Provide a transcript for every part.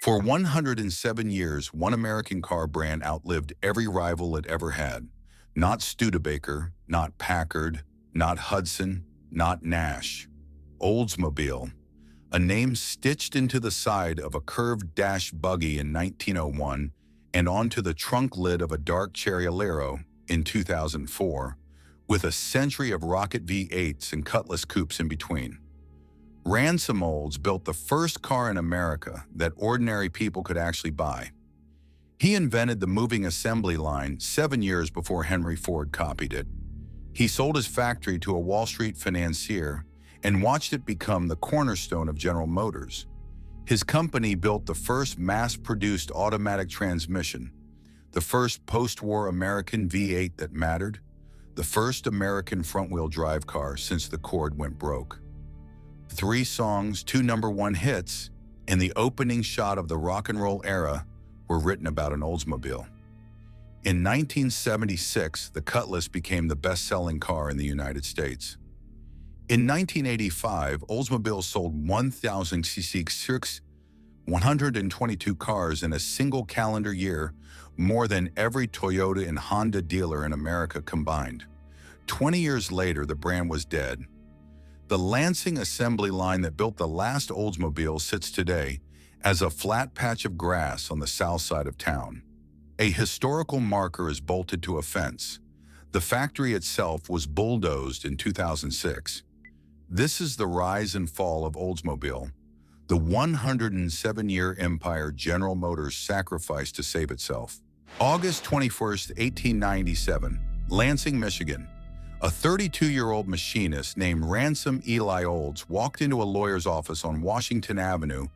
For 107 years, one American car brand outlived every rival it ever had. Not Studebaker, not Packard, not Hudson, not Nash. Oldsmobile, a name stitched into the side of a curved dash buggy in 1901 and onto the trunk lid of a dark cherry Alero in 2004, with a century of Rocket V8s and Cutlass coupes in between. Ransom Olds built the first car in America that ordinary people could actually buy. He invented the moving assembly line 7 years before Henry Ford copied it. He sold his factory to a Wall Street financier and watched it become the cornerstone of General Motors. His company built the first mass-produced automatic transmission, the first post-war American V8 that mattered, the first American front-wheel drive car since the cord went broke. 3 songs, 2 #1 hits, and the opening shot of the rock and roll era were written about an Oldsmobile. In 1976, the Cutlass became the best-selling car in the United States. In 1985, Oldsmobile sold 1,066 122 cars in a single calendar year, more than every Toyota and Honda dealer in America combined. 20 years later, the brand was dead. The Lansing assembly line that built the last Oldsmobile sits today as a flat patch of grass on the south side of town. A historical marker is bolted to a fence. The factory itself was bulldozed in 2006. This is the rise and fall of Oldsmobile, the 107-year empire General Motors sacrificed to save itself. August 21st, 1897, Lansing, Michigan. A 32-year-old machinist named Ransom Eli Olds walked into a lawyer's office on Washington Avenue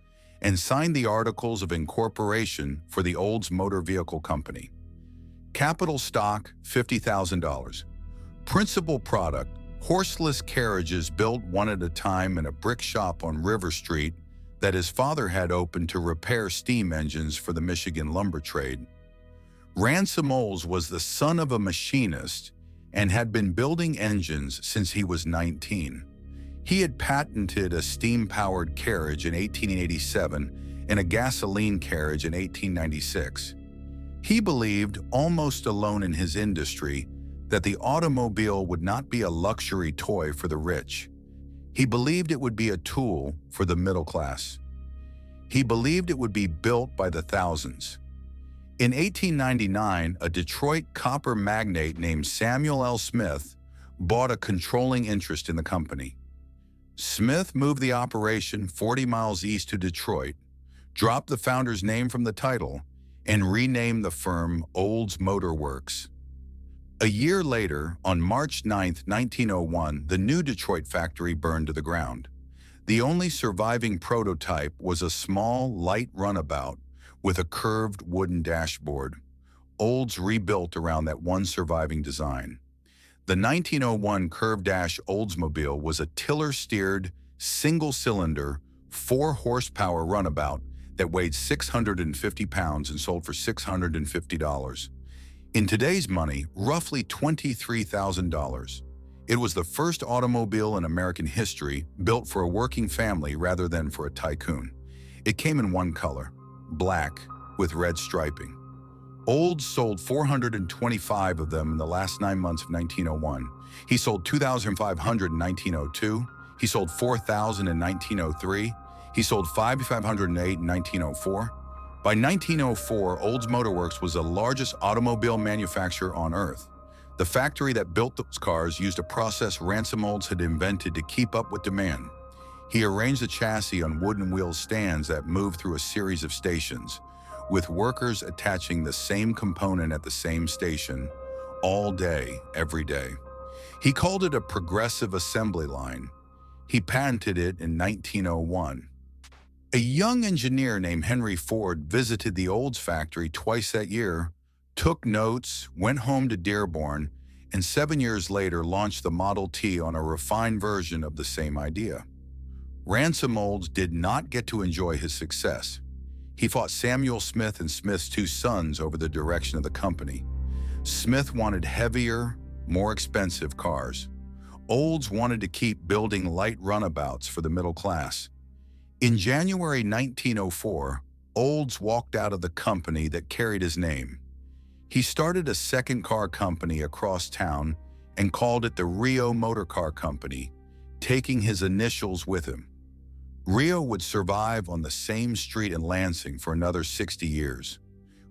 and signed the Articles of Incorporation for the Olds Motor Vehicle Company. Capital stock, $50,000. Principal product, horseless carriages built one at a time in a brick shop on River Street that his father had opened to repair steam engines for the Michigan lumber trade. Ransom Olds was the son of a machinist and had been building engines since he was 19. He had patented a steam-powered carriage in 1887 and a gasoline carriage in 1896. He believed, almost alone in his industry, that the automobile would not be a luxury toy for the rich. He believed it would be a tool for the middle class. He believed it would be built by the thousands. In 1899, a Detroit copper magnate named Samuel L. Smith bought a controlling interest in the company. Smith moved the operation 40 miles east to Detroit, dropped the founder's name from the title, and renamed the firm Olds Motor Works. A year later, on March 9, 1901, the new Detroit factory burned to the ground. The only surviving prototype was a small, light runabout with a curved wooden dashboard. Olds rebuilt around that one surviving design. The 1901 curved dash Oldsmobile was a tiller-steered, single-cylinder, 4-horsepower runabout that weighed 650 pounds and sold for $650. In today's money, roughly $23,000. It was the first automobile in American history built for a working family rather than for a tycoon. It came in one color, black, with red striping. Olds sold 425 of them in the last 9 months of 1901. He sold 2,500 in 1902. He sold 4,000 in 1903. He sold 5,508 in 1904. By 1904, Olds Motor Works was the largest automobile manufacturer on Earth. The factory that built those cars used a process Ransom Olds had invented to keep up with demand. He arranged the chassis on wooden wheel stands that moved through a series of stations, with workers attaching the same component at the same station, all day, every day. He called it a progressive assembly line. He patented it in 1901. A young engineer named Henry Ford visited the Olds factory twice that year, took notes, went home to Dearborn, and 7 years later launched the Model T on a refined version of the same idea. Ransom Olds did not get to enjoy his success. He fought Samuel Smith and Smith's 2 sons over the direction of the company. Smith wanted heavier, more expensive cars. Olds wanted to keep building light runabouts for the middle class. In January 1904, Olds walked out of the company that carried his name. He started a second car company across town and called it the Rio Motor Car Company, taking his initials with him. Rio would survive on the same street in Lansing for another 60 years.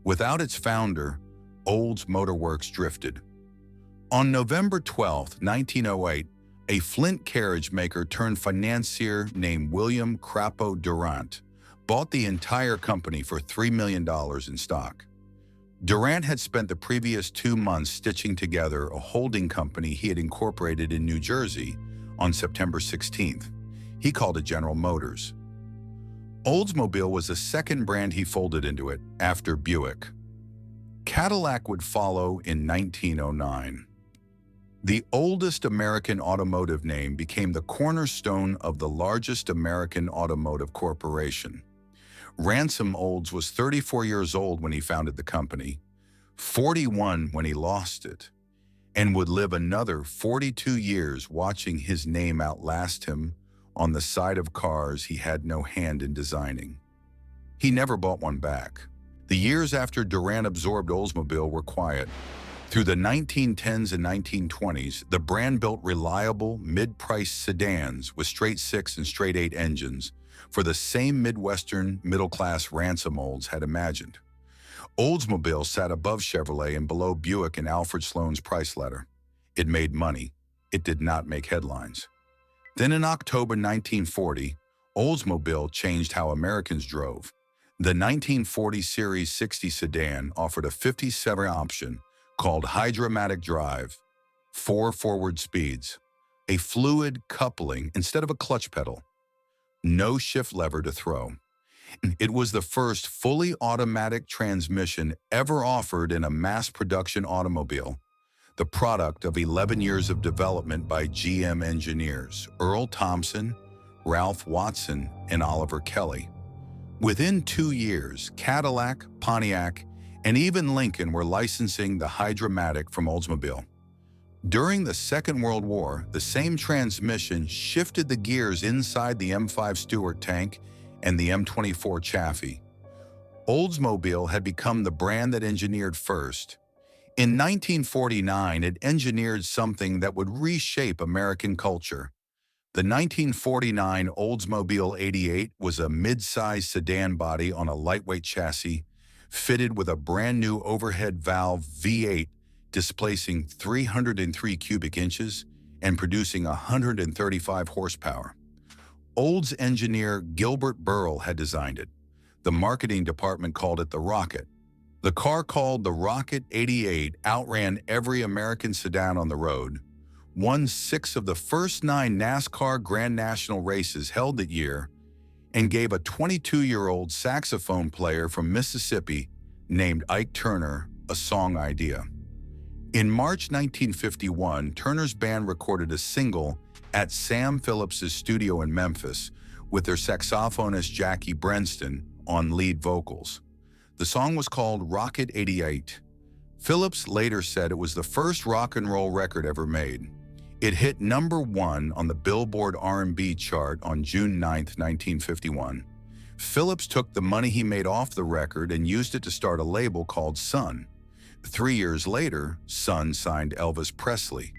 Without its founder, Olds Motor Works drifted. On November 12, 1908, a Flint carriage maker turned financier named William Crapo Durant bought the entire company for $3 million in stock. Durant had spent the previous 2 months stitching together a holding company he had incorporated in New Jersey on September 16th. He called it General Motors. Oldsmobile was the second brand he folded into it, after Buick. Cadillac would follow in 1909. The oldest American automotive name became the cornerstone of the largest American automotive corporation. Ransom Olds was 34 years old when he founded the company, 41 when he lost it, and would live another 42 years watching his name outlast him on the side of cars he had no hand in designing. He never bought one back. The years after Durant absorbed Oldsmobile were quiet. Through the 1910s and 1920s, the brand built reliable, mid-priced sedans with straight 6 and straight 8 engines for the same Midwestern middle-class Ransom Olds had imagined. Oldsmobile sat above Chevrolet and below Buick in Alfred Sloan's price ladder. It made money. It did not make headlines. Then in October 1940, Oldsmobile changed how Americans drove. The 1940 Series 60 sedan offered a 57 option called Hydra-Matic drive, 4 forward speeds, a fluid coupling instead of a clutch pedal, no shift lever to throw. It was the first fully automatic transmission ever offered in a mass production automobile, the product of 11 years of development by GM engineers Earl Thompson, Ralph Watson, and Oliver Kelly. Within 2 years, Cadillac, Pontiac, and even Lincoln were licensing the Hydra-Matic from Oldsmobile. During the Second World War, the same transmission shifted the gears inside the M5 Stuart tank and the M24 Chaffee. Oldsmobile had become the brand that engineered first. In 1949, it engineered something that would reshape American culture. The 1949 Oldsmobile 88 was a mid-size sedan body on a lightweight chassis, fitted with a brand new overhead valve V8 displacing 303 cubic inches and producing 135 horsepower. Olds engineer Gilbert Burrell had designed it. The marketing department called it the Rocket. The car, called the Rocket 88, outran every American sedan on the road, won 6 of the first 9 NASCAR Grand National races held that year, and gave a 22-year-old saxophone player from Mississippi named Ike Turner a song idea. In March 1951, Turner's band recorded a single at Sam Phillips's studio in Memphis with their saxophonist Jackie Brenston on lead vocals. The song was called Rocket 88. Phillips later said it was the first rock and roll record ever made. It hit #1 on the Billboard R&B chart on June 9, 1951. Phillips took the money he made off the record and used it to start a label called Sun. 3 years later, Sun signed Elvis Presley.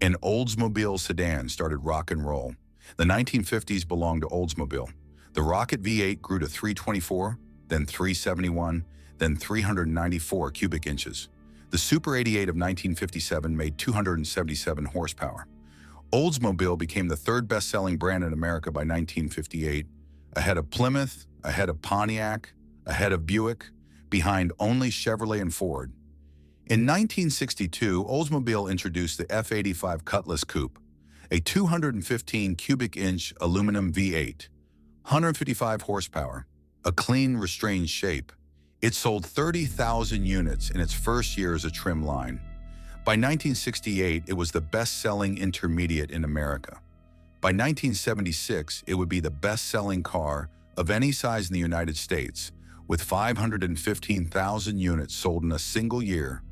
An Oldsmobile sedan started rock and roll. The 1950s belonged to Oldsmobile. The Rocket V8 grew to 324, then 371, then 394 cubic inches. The Super 88 of 1957 made 277 horsepower. Oldsmobile became the 3rd best-selling brand in America by 1958, ahead of Plymouth, ahead of Pontiac, ahead of Buick, behind only Chevrolet and Ford. In 1962, Oldsmobile introduced the F85 Cutlass Coupe, a 215 cubic inch aluminum V8, 155 horsepower, a clean, restrained shape. It sold 30,000 units in its first year as a trim line. By 1968, it was the best-selling intermediate in America. By 1976, it would be the best-selling car of any size in the United States, with 515,000 units sold in a single year,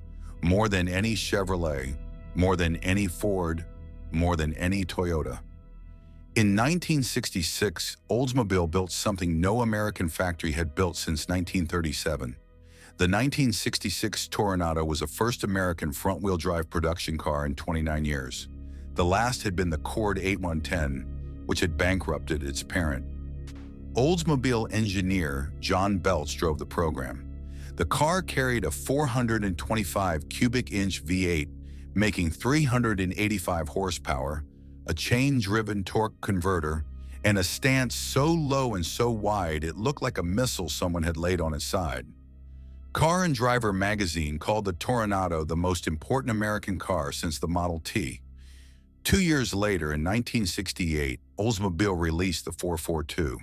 more than any Chevrolet, more than any Ford, more than any Toyota. In 1966, Oldsmobile built something no American factory had built since 1937. The 1966 Toronado was the first American front-wheel drive production car in 29 years. The last had been the Cord 8110, which had bankrupted its parent. Oldsmobile engineer John Belts drove the program. The car carried a 425 cubic inch V8, making 385 horsepower, a chain-driven torque converter, and a stance so low and so wide it looked like a missile someone had laid on its side. Car and Driver magazine called the Toronado the most important American car since the Model T. 2 years later, in 1968, Oldsmobile released the 442.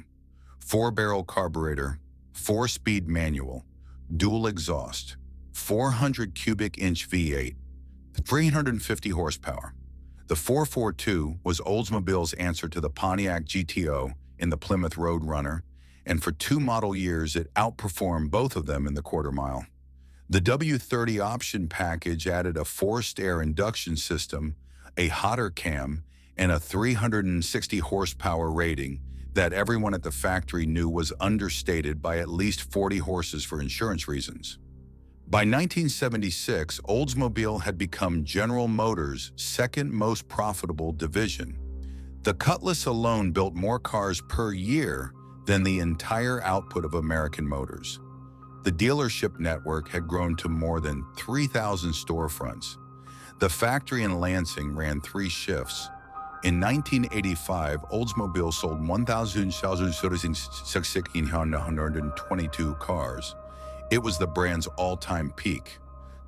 4-barrel carburetor, 4-speed manual, dual exhaust, 400 cubic inch V8, 350 horsepower. The 442 was Oldsmobile's answer to the Pontiac GTO in the Plymouth Roadrunner, and for 2 model years it outperformed both of them in the quarter mile. The W30 option package added a forced air induction system, a hotter cam, and a 360 horsepower rating that everyone at the factory knew was understated by at least 40 horses for insurance reasons. By 1976, Oldsmobile had become General Motors' second most profitable division. The Cutlass alone built more cars per year than the entire output of American Motors. The dealership network had grown to more than 3,000 storefronts. The factory in Lansing ran 3 shifts. In 1985, Oldsmobile sold 1,622 cars. It was the brand's all-time peak.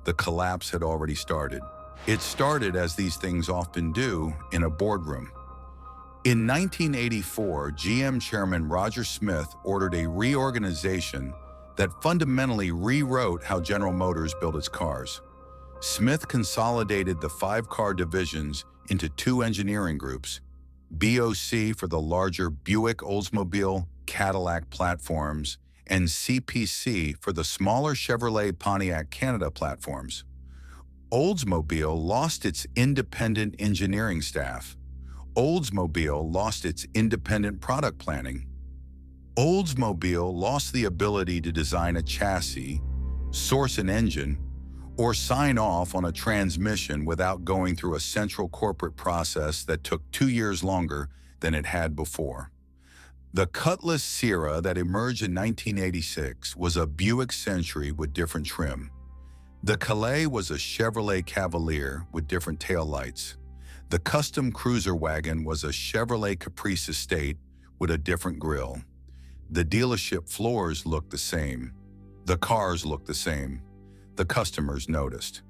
The collapse had already started. It started, as these things often do, in a boardroom. In 1984, GM chairman Roger Smith ordered a reorganization that fundamentally rewrote how General Motors built its cars. Smith consolidated the 5-car divisions into 2 engineering groups, BOC for the larger Buick, Oldsmobile, Cadillac platforms, and CPC for the smaller Chevrolet, Pontiac, Canada platforms. Oldsmobile lost its independent engineering staff. Oldsmobile lost its independent product planning. Oldsmobile lost the ability to design a chassis, source an engine, or sign off on a transmission without going through a central corporate process that took 2 years longer than it had before. The Cutlass Sierra that emerged in 1986 was a Buick Century with different trim. The Calais was a Chevrolet Cavalier with different taillights. The custom cruiser wagon was a Chevrolet Caprice Estate with a different grille. The dealership floors looked the same. The cars looked the same. The customers noticed.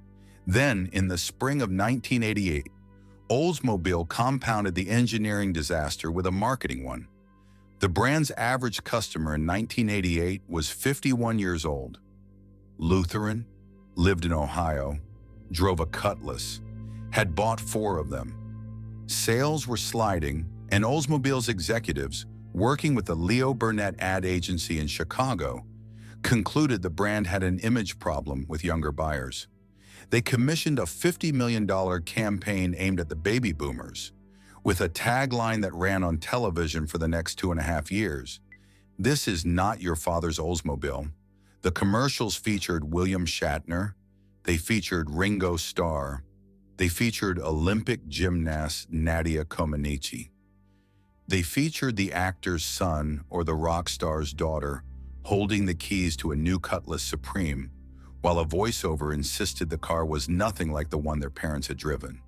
Then, in the spring of 1988, Oldsmobile compounded the engineering disaster with a marketing one. The brand's average customer in 1988 was 51 years old. Lutheran, lived in Ohio, drove a Cutlass, had bought 4 of them. Sales were sliding, and Oldsmobile's executives, working with the Leo Burnett ad agency in Chicago, concluded the brand had an image problem with younger buyers. They commissioned a $50 million campaign aimed at the baby boomers, with a tagline that ran on television for the next 2.5 years. "This is not your father's Oldsmobile." The commercials featured William Shatner. They featured Ringo Starr. They featured Olympic gymnast Nadia Comaneci. They featured the actor's son or the rock star's daughter holding the keys to a new Cutlass Supreme, while a voiceover insisted the car was nothing like the one their parents had driven.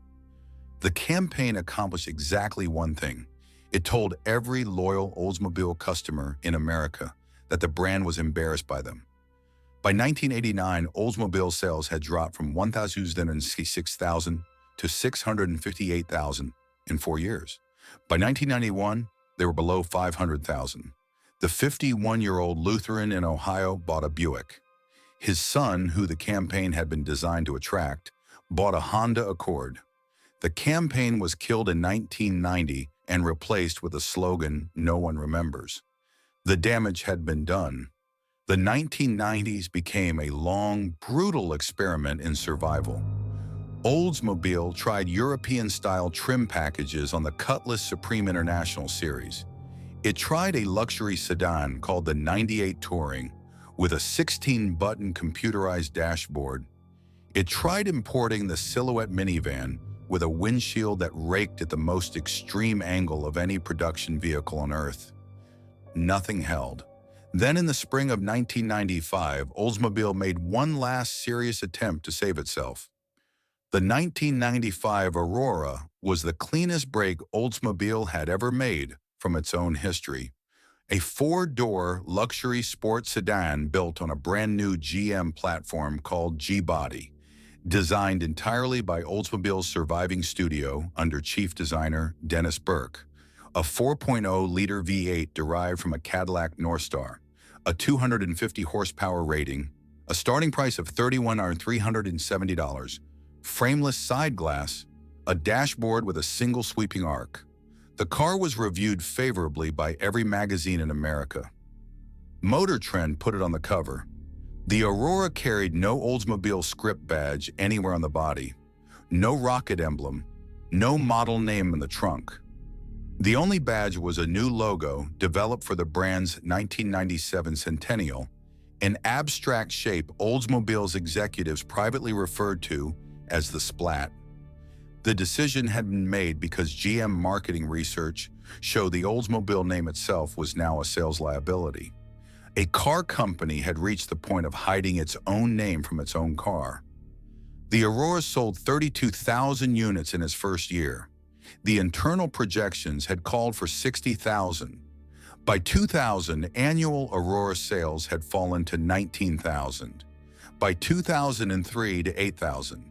The campaign accomplished exactly one thing. It told every loyal Oldsmobile customer in America that the brand was embarrassed by them. By 1989, Oldsmobile sales had dropped from 1,066,000 to 658,000 in 4 years. By 1991, they were below 500,000. The 51-year-old Lutheran in Ohio bought a Buick. His son, who the campaign had been designed to attract, bought a Honda Accord. The campaign was killed in 1990 and replaced with a slogan no one remembers. The damage had been done. The 1990s became a long, brutal experiment in survival. Oldsmobile tried European-style trim packages on the Cutlass Supreme International series. It tried a luxury sedan called the 98 Touring with a 16-button computerized dashboard. It tried importing the Silhouette minivan with a windshield that raked at the most extreme angle of any production vehicle on Earth. Nothing held. Then in the spring of 1995, Oldsmobile made one last serious attempt to save itself. The 1995 Aurora was the cleanest break Oldsmobile had ever made from its own history. A four-door luxury sports sedan built on a brand-new GM platform called G-Body, designed entirely by Oldsmobile's surviving studio under chief designer Dennis Burke. A 4.0-liter V8 derived from a Cadillac Northstar, a 250 horsepower rating, a starting price of $31,370, frameless side glass, a dashboard with a single sweeping arc. The car was reviewed favorably by every magazine in America. Motor Trend put it on the cover. The Aurora carried no Oldsmobile script badge anywhere on the body, no rocket emblem, no model name in the trunk. The only badge was a new logo developed for the brand's 1997 centennial, an abstract shape Oldsmobile's executives privately referred to as the Splat. The decision had been made because GM marketing research showed the Oldsmobile name itself was now a sales liability. A car company had reached the point of hiding its own name from its own car. The Aurora sold 32,000 units in its first year. The internal projections had called for 60,000. By 2000, annual Aurora sales had fallen to 19,000. By 2003 to 8,000.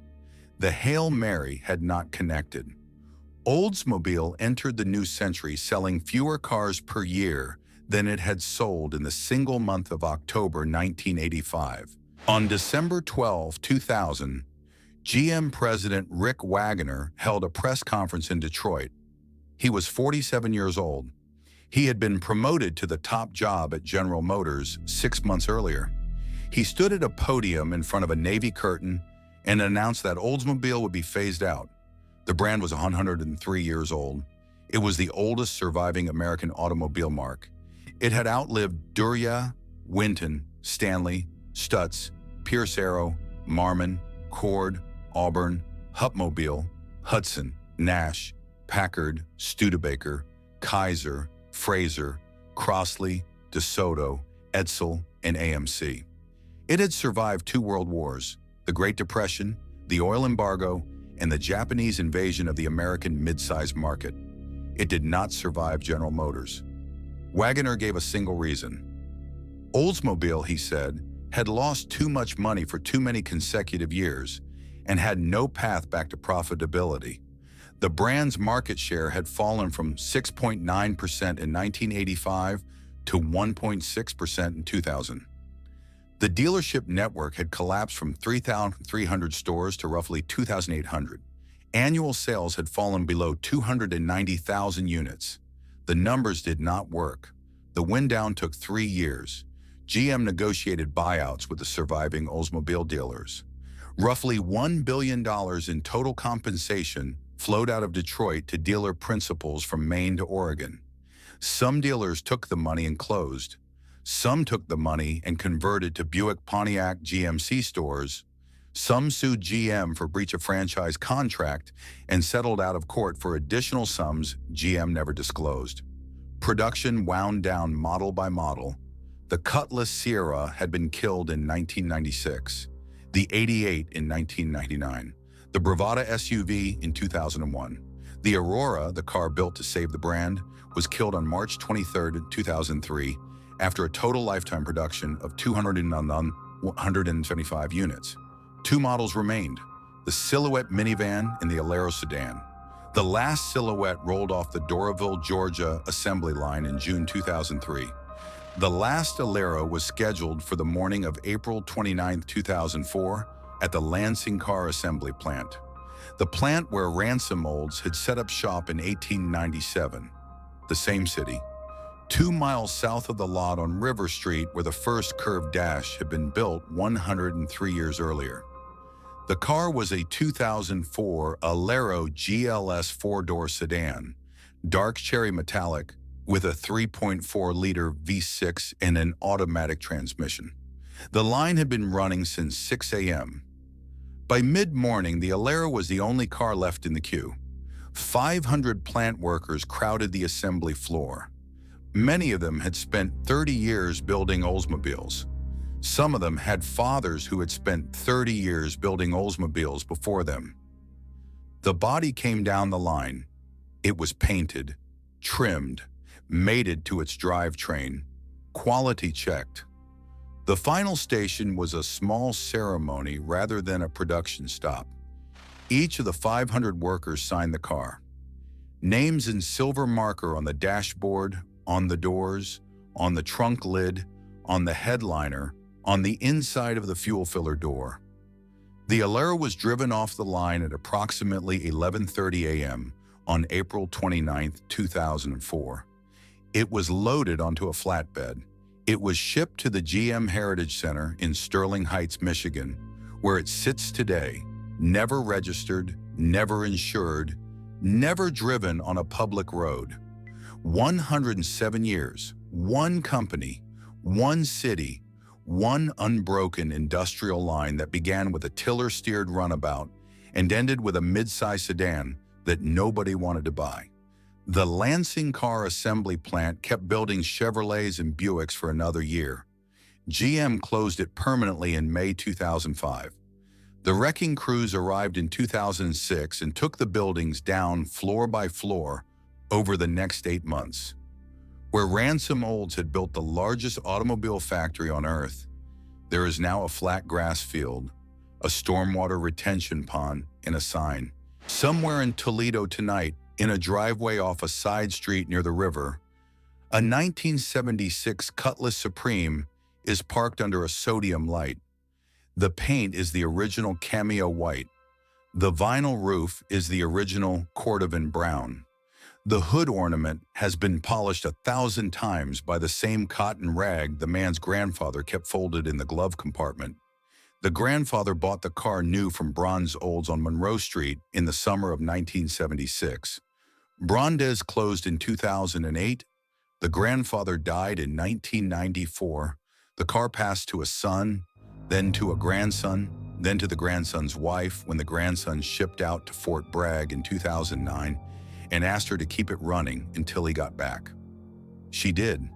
The Hail Mary had not connected. Oldsmobile entered the new century selling fewer cars per year than it had sold in the single month of October 1985. On December 12, 2000, GM President Rick Wagoner held a press conference in Detroit. He was 47 years old. He had been promoted to the top job at General Motors 6 months earlier. He stood at a podium in front of a navy curtain and announced that Oldsmobile would be phased out. The brand was 103 years old. It was the oldest surviving American automobile marque. It had outlived Duryea, Winton, Stanley, Stutz, Pierce Arrow, Marmon, Cord, Auburn, Hupmobile, Hudson, Nash, Packard, Studebaker, Kaiser, Fraser, Crossley, DeSoto, Edsel, and AMC. It had survived 2 world wars, the Great Depression, the oil embargo, and the Japanese invasion of the American midsize market. It did not survive General Motors. Wagoner gave a single reason. Oldsmobile, he said, had lost too much money for too many consecutive years and had no path back to profitability. The brand's market share had fallen from 6.9% in 1985 to 1.6% in 2000. The dealership network had collapsed from 3,300 stores to roughly 2,800. Annual sales had fallen below 290,000 units. The numbers did not work. The wind down took 3 years. GM negotiated buyouts with the surviving Oldsmobile dealers. Roughly $1 billion in total compensation flowed out of Detroit to dealer principals from Maine to Oregon. Some dealers took the money and closed. Some took the money and converted to Buick Pontiac GMC stores. Some sued GM for breach of franchise contract and settled out of court for additional sums GM never disclosed. Production wound down model by model. The Cutlass Sierra had been killed in 1996, the 88 in 1999, the Bravada SUV in 2001. The Aurora, the car built to save the brand, was killed on March 23, 2003, after a total lifetime production of 175 units. 2 models remained, the Silhouette minivan and the Alero sedan. The last Silhouette rolled off the Doraville, Georgia assembly line in June 2003. The last Alero was scheduled for the morning of April 29, 2004 at the Lansing car assembly plant, the plant where Ransom Olds had set up shop in 1897, the same city. 2 miles south of the lot on River Street where the first curved dash had been built 103 years earlier. The car was a 2004 Alero GLS four-door sedan, dark cherry metallic, with a 3.4-liter V6 and an automatic transmission. The line had been running since 6 a.m. By mid-morning, the Alero was the only car left in the queue. 500 plant workers crowded the assembly floor. Many of them had spent 30 years building Oldsmobiles. Some of them had fathers who had spent 30 years building Oldsmobiles before them. The body came down the line. It was painted, trimmed, mated to its drivetrain, quality checked. The final station was a small ceremony rather than a production stop. Each of the 500 workers signed the car. Names in silver marker on the dashboard, on the doors, on the trunk lid, on the headliner, on the inside of the fuel filler door. The Alero was driven off the line at approximately 11:30 a.m. on April 29, 2004. It was loaded onto a flatbed. It was shipped to the GM Heritage Center in Sterling Heights, Michigan, where it sits today, never registered, never insured, never driven on a public road. 107 years, one company, one city, one unbroken industrial line that began with a tiller-steered runabout and ended with a mid-size sedan that nobody wanted to buy. The Lansing car assembly plant kept building Chevrolets and Buicks for another year. GM closed it permanently in May 2005. The wrecking crews arrived in 2006 and took the buildings down floor by floor over the next 8 months. Where Ransom Olds had built the largest automobile factory on Earth, there is now a flat grass field, a stormwater retention pond, and a sign. Somewhere in Toledo tonight, in a driveway off a side street near the river, a 1976 Cutlass Supreme is parked under a sodium light. The paint is the original cameo white. The vinyl roof is the original Cordovan brown. The hood ornament has been polished 1,000 times by the same cotton rag the man's grandfather kept folded in the glove compartment. The grandfather bought the car new from Bronze Olds on Monroe Street in the summer of 1976. Brondes closed in 2008. The grandfather died in 1994. The car passed to a son, then to a grandson, then to the grandson's wife when the grandson shipped out to Fort Bragg in 2009 and asked her to keep it running until he got back. She did.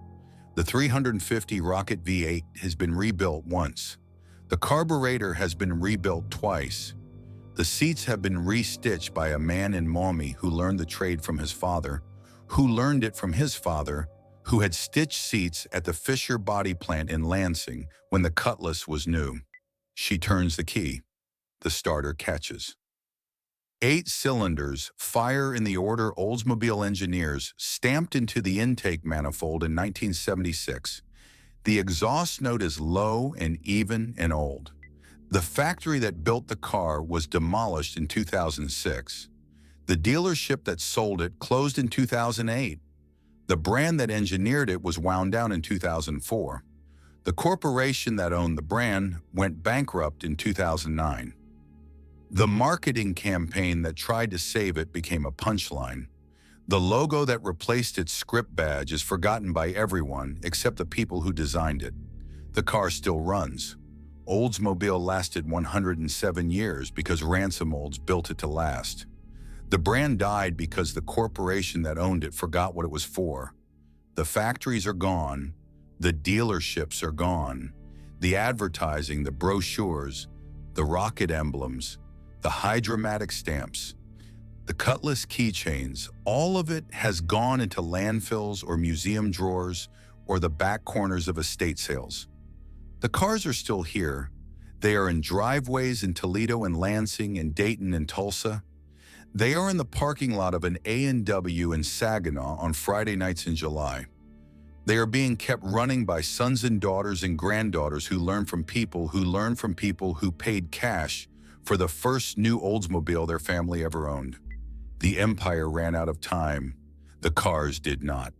The 350 Rocket V8 has been rebuilt once. The carburetor has been rebuilt twice. The seats have been restitched by a man in Maumee who learned the trade from his father, who learned it from his father, who had stitched seats at the Fisher body plant in Lansing when the Cutlass was new. She turns the key. The starter catches. 8 cylinders fire in the order Oldsmobile engineers stamped into the intake manifold in 1976. The exhaust note is low and even and old. The factory that built the car was demolished in 2006. The dealership that sold it closed in 2008. The brand that engineered it was wound down in 2004. The corporation that owned the brand went bankrupt in 2009. The marketing campaign that tried to save it became a punchline. The logo that replaced its script badge is forgotten by everyone except the people who designed it. The car still runs. Oldsmobile lasted 107 years because Ransom Olds built it to last. The brand died because the corporation that owned it forgot what it was for. The factories are gone. The dealerships are gone. The advertising, the brochures, the rocket emblems, the Hydra-Matic stamps, the Cutlass keychains, all of it has gone into landfills or museum drawers or the back corners of estate sales. The cars are still here. They are in driveways in Toledo and Lansing and Dayton and Tulsa. They are in the parking lot of an A&W in Saginaw on Friday nights in July. They are being kept running by sons and daughters and granddaughters who learn from people who paid cash for the first new Oldsmobile their family ever owned. The empire ran out of time. The cars did not.